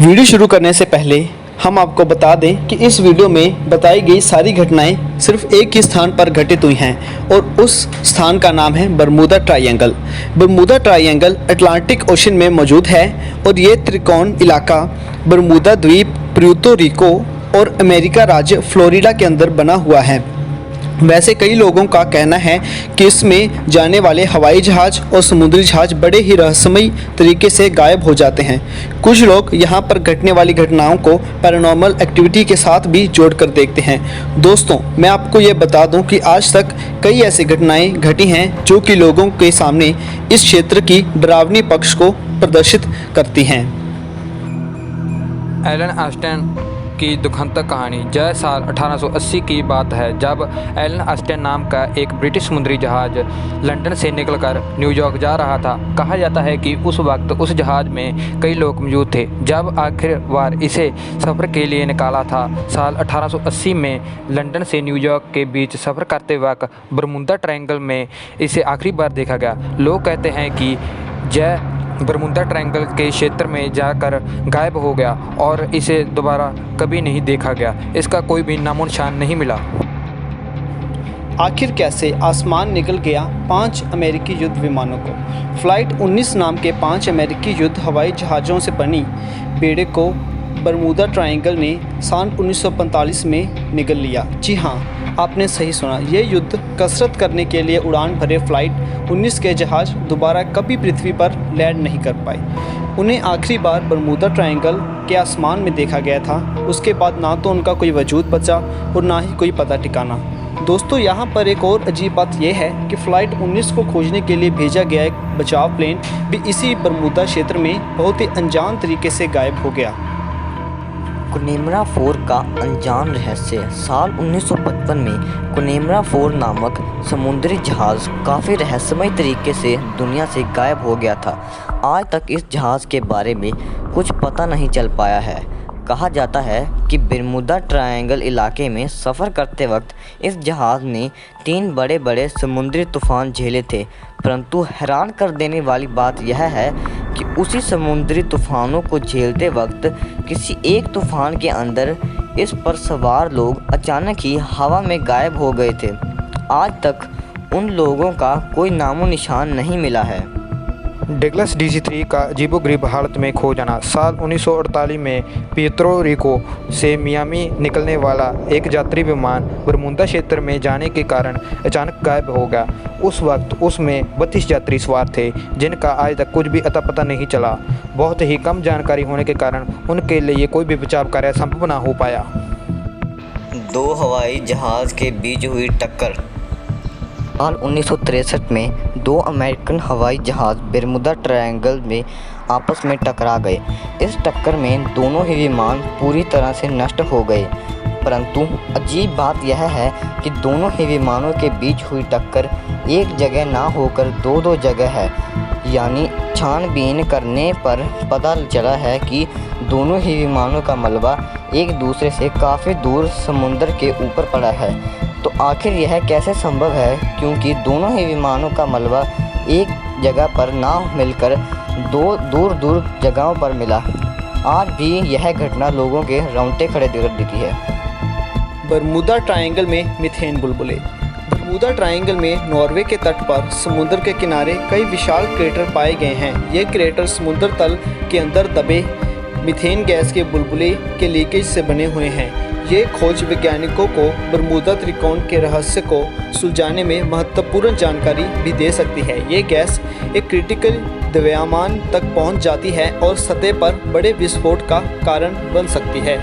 Video शुरू करने से पहले हम आपको बता दें कि इस वीडियो में बताई गई सारी घटनाएं सिर्फ एक ही स्थान पर घटित हुई हैं और उस स्थान का नाम है Bermuda triangle. Bermuda triangle Atlantic ocean में मौजूद है और ये त्रिकोण इलाका बरमूदा द्वीप, पुर्तो रिको और अमेरिका राज्य फ्लोरिडा के अंदर बना हुआ है। वैसे कई लोगों का कहना है कि इसमें जाने वाले हवाई जहाज़ और समुद्री जहाज़ बड़े ही रहस्यमयी तरीके से गायब हो जाते हैं। कुछ लोग यहाँ पर घटने वाली घटनाओं को पैरानॉर्मल एक्टिविटी के साथ भी जोड़कर देखते हैं। दोस्तों, मैं आपको ये बता दूं कि आज तक कई ऐसी घटनाएं घटी हैं जो कि लोगों के सामने इस क्षेत्र की डरावनी पक्ष को प्रदर्शित करती हैं। एलन ऑस्टिन की दुखंत कहानी। यह साल 1880 की बात है जब एलन ऑस्टिन नाम का एक ब्रिटिश समुद्री जहाज़ लंदन से निकलकर न्यूयॉर्क जा रहा था। कहा जाता है कि उस वक्त उस जहाज़ में कई लोग मौजूद थे। जब आखिर बार इसे सफ़र के लिए निकाला था साल 1880 में लंदन से न्यूयॉर्क के बीच सफ़र करते वक्त बरमूदा ट्रायंगल में इसे आखिरी बार देखा गया। लोग कहते हैं कि यह बरमूदा ट्रायंगल के क्षेत्र में जाकर गायब हो गया और इसे दोबारा कभी नहीं देखा गया। इसका कोई भी नामो निशान नहीं मिला। आखिर कैसे आसमान निकल गया 5 अमेरिकी युद्ध विमानों को? फ्लाइट 19 नाम के 5 अमेरिकी युद्ध हवाई जहाज़ों से बनी बेड़े को बरमूदा ट्रायंगल ने सन 1945 में निगल लिया। जी हाँ, आपने सही सुना। ये युद्ध कसरत करने के लिए उड़ान भरे फ्लाइट 19 के जहाज़ दोबारा कभी पृथ्वी पर लैंड नहीं कर पाए। उन्हें आखिरी बार बरमूदा ट्रायंगल के आसमान में देखा गया था। उसके बाद ना तो उनका कोई वजूद बचा और ना ही कोई पता ठिकाना। दोस्तों, यहाँ पर एक और अजीब बात यह है कि फ़्लाइट 19 को खोजने के लिए भेजा गया एक बचाव प्लेन भी इसी बरमूदा क्षेत्र में बहुत ही अनजान तरीके से गायब हो गया। कुनेम्रा 4 का अनजान रहस्य। साल 1955 में कुनेम्रा 4 नामक समुद्री जहाज़ काफ़ी रहस्यमय तरीके से दुनिया से गायब हो गया था। आज तक इस जहाज़ के बारे में कुछ पता नहीं चल पाया है। कहा जाता है कि बरमूदा ट्रायंगल इलाके में सफ़र करते वक्त इस जहाज़ ने 3 बड़े बड़े समुद्री तूफ़ान झेले थे, परंतु हैरान कर देने वाली बात यह है कि उसी समुद्री तूफ़ानों को झेलते वक्त किसी एक तूफ़ान के अंदर इस पर सवार लोग अचानक ही हवा में गायब हो गए थे। आज तक उन लोगों का कोई नामो निशान नहीं मिला है। डगलस DC-3 का अजीबोगरीब हालत में खो जाना। साल 1948 में पुर्तो रिको से मियामी निकलने वाला एक यात्री विमान बरमूदा क्षेत्र में जाने के कारण अचानक गायब हो गया। उस वक्त उसमें 32 यात्री सवार थे जिनका आज तक कुछ भी अता पता नहीं चला। बहुत ही कम जानकारी होने के कारण उनके लिए कोई भी बचाव कार्य संभव न हो पाया। 2 हवाई जहाज़ के बीच हुई टक्कर। साल 1963 में 2 अमेरिकन हवाई जहाज़ बरमूदा ट्रायंगल में आपस में टकरा गए। इस टक्कर में दोनों ही विमान पूरी तरह से नष्ट हो गए। परंतु अजीब बात यह है कि दोनों ही विमानों के बीच हुई टक्कर एक जगह ना होकर 2 जगह है। यानी छानबीन करने पर पता चला है कि दोनों ही विमानों का मलबा एक दूसरे से काफ़ी दूर समुद्र के ऊपर पड़ा है। तो आखिर यह कैसे संभव है, क्योंकि दोनों ही विमानों का मलबा एक जगह पर ना मिलकर 2 दूर दूर जगहों पर मिला। आज भी यह घटना लोगों के रोंगटे खड़े कर देती है। बरमूदा ट्रायंगल में मीथेन बुलबुले। बरमूदा ट्रायंगल में नॉर्वे के तट पर समुद्र के किनारे कई विशाल क्रेटर पाए गए हैं। ये क्रेटर समुद्र तल के अंदर दबे मीथेन गैस के बुलबुले के लीकेज से बने हुए हैं। ये खोज वैज्ञानिकों को बरमूदा त्रिकोण के रहस्य को सुलझाने में महत्वपूर्ण जानकारी भी दे सकती है। ये गैस एक क्रिटिकल द्रव्यमान तक पहुंच जाती है और सतह पर बड़े विस्फोट का कारण बन सकती है।